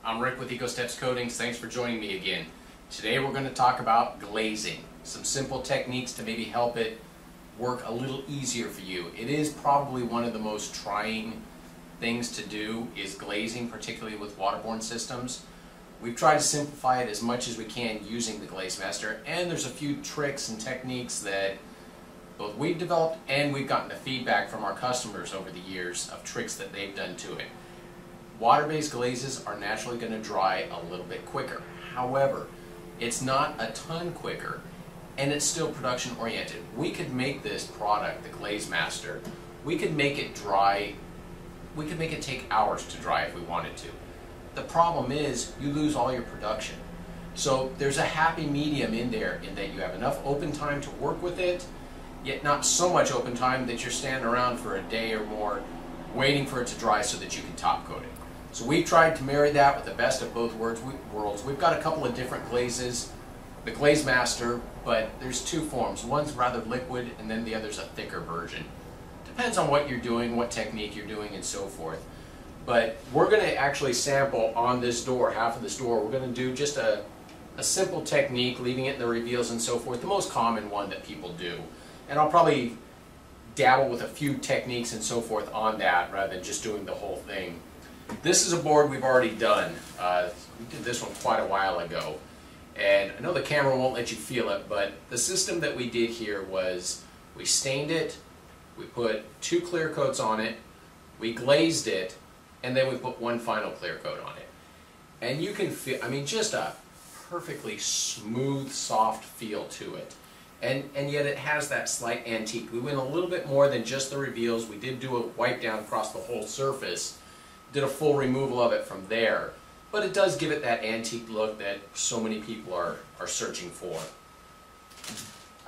I'm Rick with EcoSteps Coatings. Thanks for joining me again. Today we're going to talk about glazing. Some simple techniques to maybe help it work a little easier for you. It is probably one of the most trying things to do is glazing, particularly with waterborne systems. We've tried to simplify it as much as we can using the Glaze-Master, and there's a few tricks and techniques that both we've developed and we've gotten the feedback from our customers over the years of tricks that they've done to it. Water-based glazes are naturally going to dry a little bit quicker. However, it's not a ton quicker, and it's still production oriented. We could make this product, the Glaze-Master, we could make it dry, we could make it take hours to dry if we wanted to. The problem is you lose all your production. So there's a happy medium in there in that you have enough open time to work with it, yet not so much open time that you're standing around for a day or more waiting for it to dry so that you can top coat it. So we've tried to marry that with the best of both worlds. We've got a couple of different glazes, the Glaze-Master, but there's two forms. One's rather liquid and then the other's a thicker version. Depends on what you're doing, what technique you're doing, and so forth. But we're going to actually sample on this door, half of this door. We're going to do just a simple technique, leaving it in the reveals and so forth, the most common one that people do. And I'll probably dabble with a few techniques and so forth on that rather than just doing the whole thing. This is a board we've already done. We did this one quite a while ago. And I know the camera won't let you feel it, but the system that we did here was we stained it, we put 2 clear coats on it, we glazed it, and then we put 1 final clear coat on it. And you can feel, I mean, just a perfectly smooth, soft feel to it. And yet it has that slight antique. We went a little bit more than just the reveals. We did do a wipe down across the whole surface, did a full removal of it from there. But it does give it that antique look that so many people are searching for.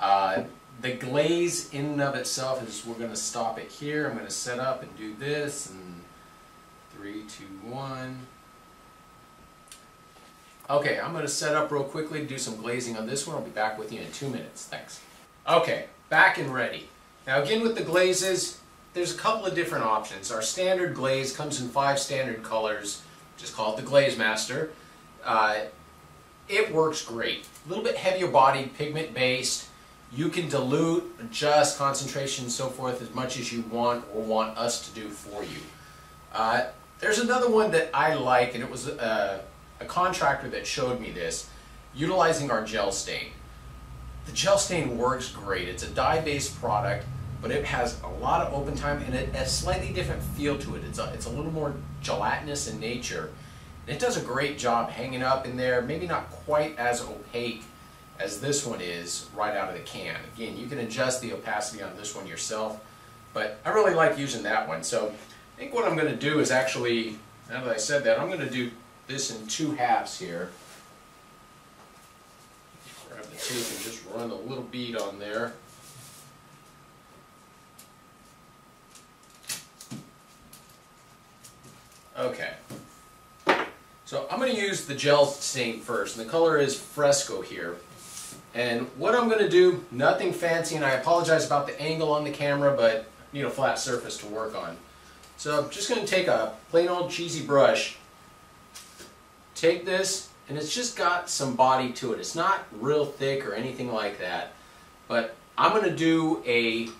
The glaze in and of itself is, we're going to stop it here. I'm going to set up and do this, and 3, 2, 1. Okay, I'm going to set up real quickly, do some glazing on this one. I'll be back with you in 2 minutes. Thanks. Okay, back and ready. Now again with the glazes, there's a couple of different options. Our standard glaze comes in 5 standard colors, just call it the Glaze-Master. It works great. A little bit heavier bodied, pigment based. You can dilute, adjust concentration and so forth as much as you want or want us to do for you. There's another one that I like, and it was a contractor that showed me this, utilizing our gel stain. The gel stain works great. It's a dye-based product, but it has a lot of open time and a slightly different feel to it. It's a little more gelatinous in nature. And it does a great job hanging up in there, maybe not quite as opaque as this one is right out of the can. Again, you can adjust the opacity on this one yourself, but I really like using that one. So I think what I'm going to do is actually, now that I said that, I'm going to do this in 2 halves here. Grab the tape and just run a little bead on there. Okay. So I'm going to use the gel stain first, and the color is Fresco here. And what I'm going to do, nothing fancy, and I apologize about the angle on the camera, but I need a flat surface to work on. So I'm just going to take a plain old cheesy brush, take this, and it's just got some body to it. It's not real thick or anything like that, but I'm going to do a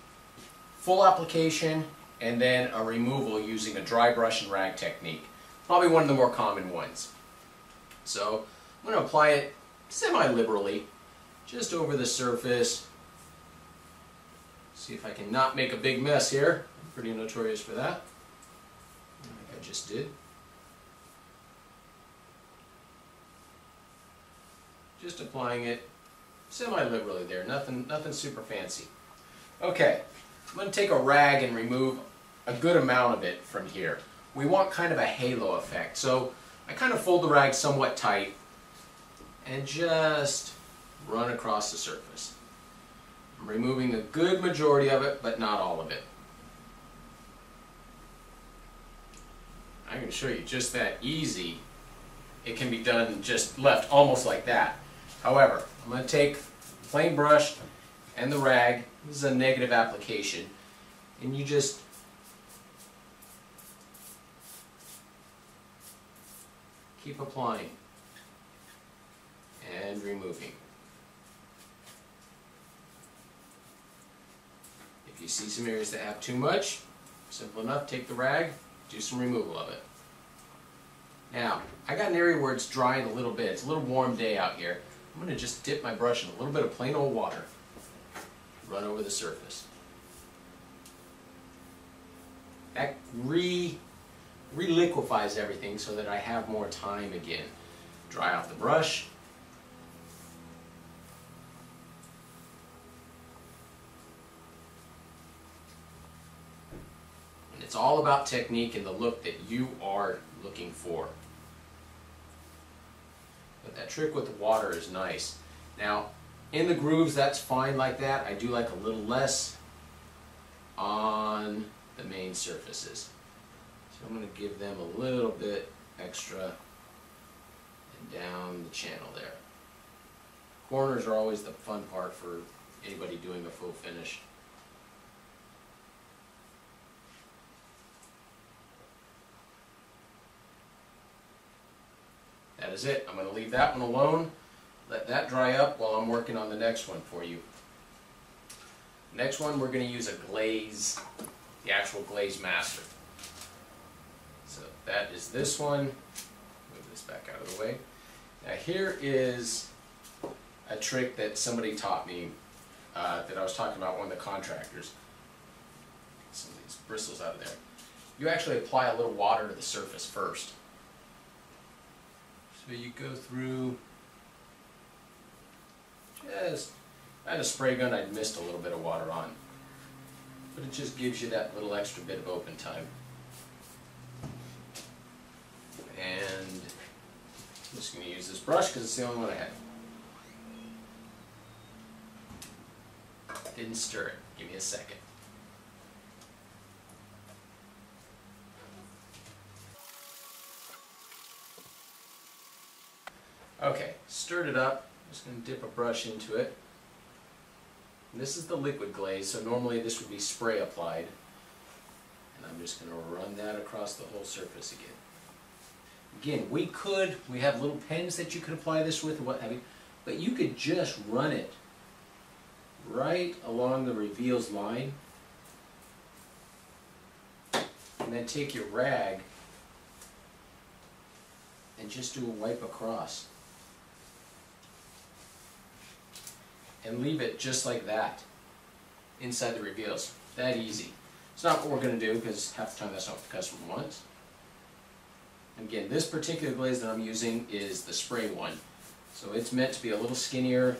full application and then a removal using a dry brush and rag technique. Probably one of the more common ones. So I'm going to apply it semi-liberally, just over the surface. See if I can not make a big mess here. I'm pretty notorious for that. Like I just did. Just applying it semi-liberally there, nothing super fancy. Okay, I'm going to take a rag and remove a good amount of it from here. We want kind of a halo effect, so I kind of fold the rag somewhat tight and just run across the surface. I'm removing a good majority of it, but not all of it. I can show you just that easy. It can be done just left almost like that. However, I'm going to take the plain brush and the rag. This is a negative application, and you just Keep applying and removing. If you see some areas that have too much, simple enough, take the rag, do some removal of it. Now, I got an area where it's drying a little bit. It's a little warm day out here. I'm going to just dip my brush in a little bit of plain old water. Run over the surface. That re-liquefies everything so that I have more time again. Dry off the brush. And it's all about technique and the look that you are looking for. But that trick with the water is nice. Now, in the grooves, that's fine like that. I do like a little less on the main surfaces. So I'm going to give them a little bit extra and down the channel there. Corners are always the fun part for anybody doing a full finish. That is it. I'm going to leave that one alone. Let that dry up while I'm working on the next one for you. Next one, we're going to use a glaze, the actual Glaze-Master. So that is this one. Move this back out of the way. Now here is a trick that somebody taught me that I was talking about, one of the contractors. Get some of these bristles out of there. You actually apply a little water to the surface first. So you go through, just, I had a spray gun, I'd missed a little bit of water on. But it just gives you that little extra bit of open time. And I'm just going to use this brush because it's the only one I had. Didn't stir it. Give me a second. Okay, stirred it up. I'm just going to dip a brush into it. And this is the liquid glaze, so normally this would be spray applied. And I'm just going to run that across the whole surface again. Again, we have little pens that you could apply this with or what have you, but you could just run it right along the reveals line. And then take your rag and just do a wipe across. And leave it just like that inside the reveals. That easy. It's not what we're going to do because half the time that's not what the customer wants. Again, this particular glaze that I'm using is the spray one. So it's meant to be a little skinnier.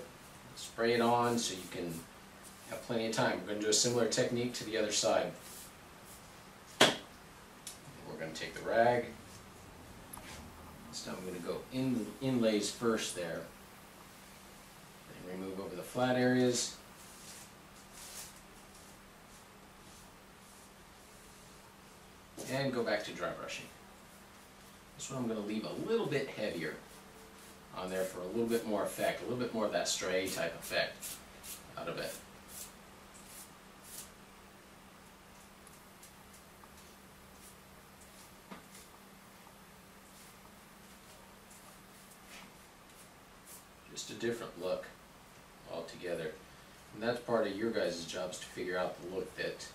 Spray it on so you can have plenty of time. We're going to do a similar technique to the other side. We're going to take the rag. This time I'm going to go in the inlays first there. Remove over the flat areas. And go back to dry brushing. This one I'm going to leave a little bit heavier on there for a little bit more effect, a little bit more of that stray type effect out of it. Just a different look altogether. And that's part of your guys' job, is to figure out the look that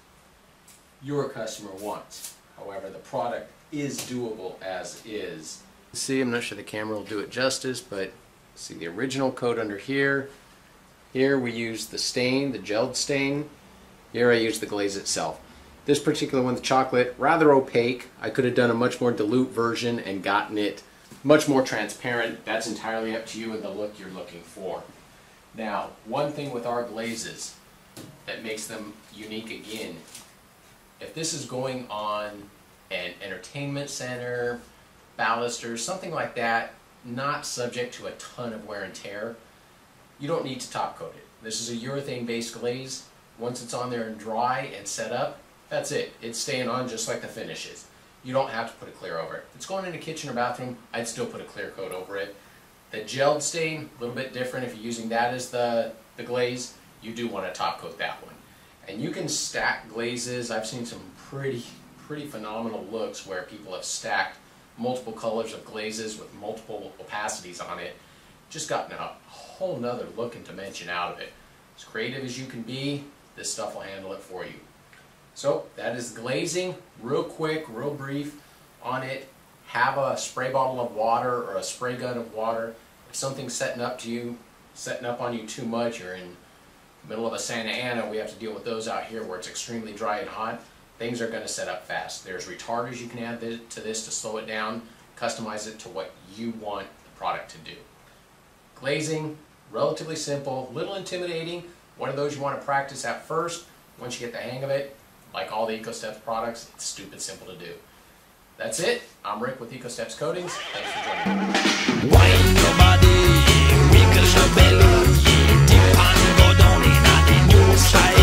your customer wants. However, the product is doable as is. See, I'm not sure the camera will do it justice, but see the original coat under here. Here we use the stain, the gelled stain. Here I use the glaze itself. This particular one, the chocolate, rather opaque. I could have done a much more dilute version and gotten it much more transparent. That's entirely up to you and the look you're looking for. Now, one thing with our glazes that makes them unique again, if this is going on an entertainment center, baluster, something like that, not subject to a ton of wear and tear, you don't need to top coat it. This is a urethane based glaze. Once it's on there and dry and set up, that's it. It's staying on just like the finish is. You don't have to put a clear over it. If it's going in a kitchen or bathroom, I'd still put a clear coat over it. The gelled stain, a little bit different. If you're using that as the glaze, you do want to top coat that one. And you can stack glazes. I've seen some pretty phenomenal looks where people have stacked multiple colors of glazes with multiple opacities on it. Just gotten a whole nother look and dimension out of it. As creative as you can be, this stuff will handle it for you. So that is glazing, real quick, real brief on it. Have a spray bottle of water or a spray gun of water. If something's setting up on you too much, you're in the middle of a Santa Ana, we have to deal with those out here where it's extremely dry and hot. Things are going to set up fast. There's retarders you can add to this to slow it down, customize it to what you want the product to do. Glazing, relatively simple, little intimidating. One of those you want to practice at first. Once you get the hang of it, like all the EcoSteps products, it's stupid simple to do. That's it. I'm Rick with EcoSteps Coatings. Thanks for joining me. Wine your body, wiggle your belly, dip and go down in a new style.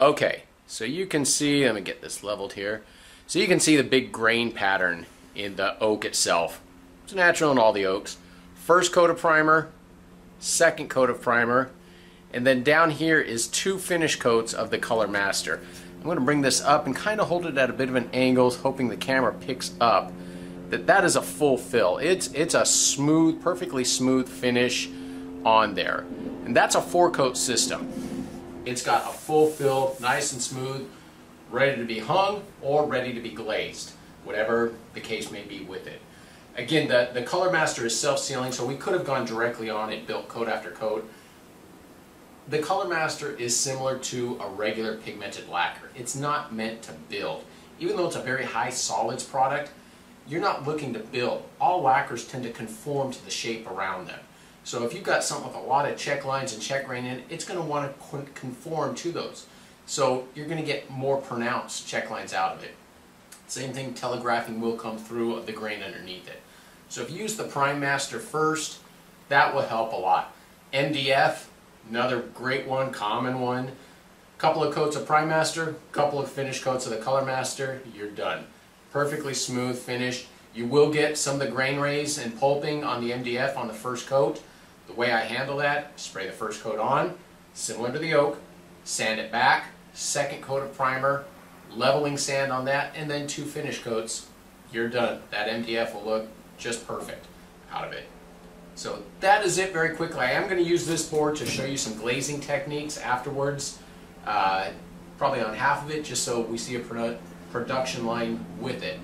Okay, so you can see, let me get this leveled here. So you can see the big grain pattern in the oak itself. It's natural in all the oaks. First coat of primer, second coat of primer, and then down here is 2 finish coats of the Color-Master. I'm going to bring this up and kind of hold it at a bit of an angle, hoping the camera picks up that is a full fill. It's a smooth, perfectly smooth finish on there. And that's a 4-coat system. It's got a full fill, nice and smooth, ready to be hung or ready to be glazed, whatever the case may be with it. Again, the Color-Master is self-sealing, so we could have gone directly on it, built coat after coat. The Color-Master is similar to a regular pigmented lacquer. It's not meant to build. Even though it's a very high solids product, you're not looking to build. All lacquers tend to conform to the shape around them. So if you've got something with a lot of check lines and check grain in, it's going to want to conform to those. So you're going to get more pronounced check lines out of it. Same thing, telegraphing will come through the grain underneath it. So if you use the Prime Master first, that will help a lot. MDF, another great one, common one. Couple of coats of Prime Master, couple of finish coats of the Color Master, you're done. Perfectly smooth finish. You will get some of the grain rays and pulping on the MDF on the first coat. The way I handle that, spray the first coat on, similar to the oak, sand it back, second coat of primer, leveling sand on that, and then 2 finish coats. You're done. That MDF will look just perfect out of it. So that is it very quickly. I am going to use this board to show you some glazing techniques afterwards, probably on half of it, just so we see a production line with it.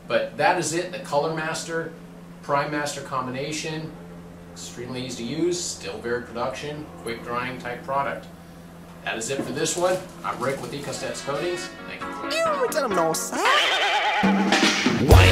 But that is it, the Color Master, Prime Master combination. Extremely easy to use, still very production, quick drying type product. That is it for this one. I'm Rick with EcoSteps Coatings. Thank you for watching. Why